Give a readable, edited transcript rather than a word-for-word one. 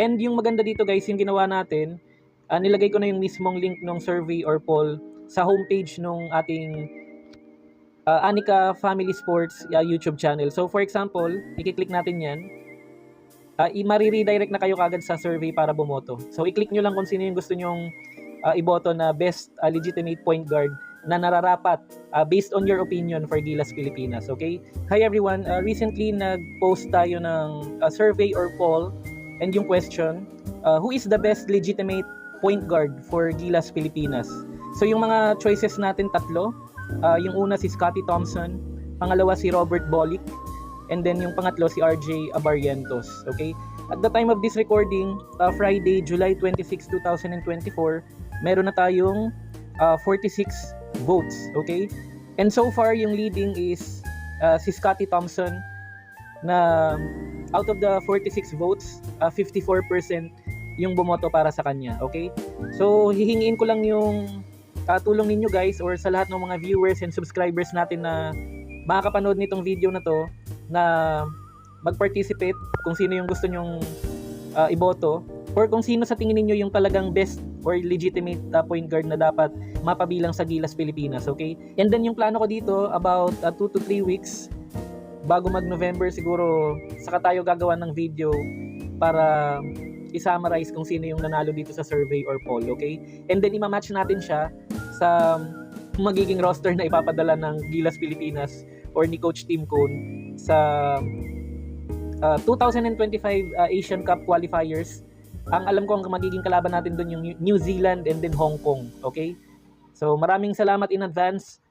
And yung maganda dito guys, yung ginawa natin, nilagay ko na yung mismong link ng survey or poll sa homepage nung ating Anika Family Sports YouTube channel. So for example, i-click natin yan. Mari-redirect na kayo kagad sa survey para bumoto. So i-click nyo lang kung sino yung gusto nyong iboto na best legitimate point guard na nararapat based on your opinion for Gilas Pilipinas. Okay? Hi everyone, recently nag-post tayo ng survey or poll and yung question, who is the best legitimate point guard for Gilas Pilipinas? So yung mga choices natin tatlo, yung una si Scottie Thompson, pangalawa si Robert Bolick, and then yung pangatlo si RJ Abarrientos. Okay? At the time of this recording, Friday, July 26, 2024, meron na tayong 46 votes. Okay? And so far, yung leading is si Scottie Thompson na out of the 46 votes, 54% yung bumoto para sa kanya. Okay? So, hihingiin ko lang yung tulong ninyo guys or sa lahat ng mga viewers and subscribers natin na makakapanood nitong video na to na mag-participate kung sino yung gusto nyong iboto or kung sino sa tingin niyo yung talagang best or legitimate point guard na dapat mapabilang sa Gilas Pilipinas, okay? And then yung plano ko dito about 2 to 3 weeks bago mag-November siguro saka tayo gagawa ng video para i-summarize kung sino yung nanalo dito sa survey or poll, okay? And then ima-match natin siya sa magiging roster na ipapadala ng Gilas Pilipinas or ni Coach Tim Cone sa 2025 Asian Cup qualifiers. Ang alam ko ang magiging kalaban natin doon yung New Zealand and then Hong Kong. Okay? So maraming salamat in advance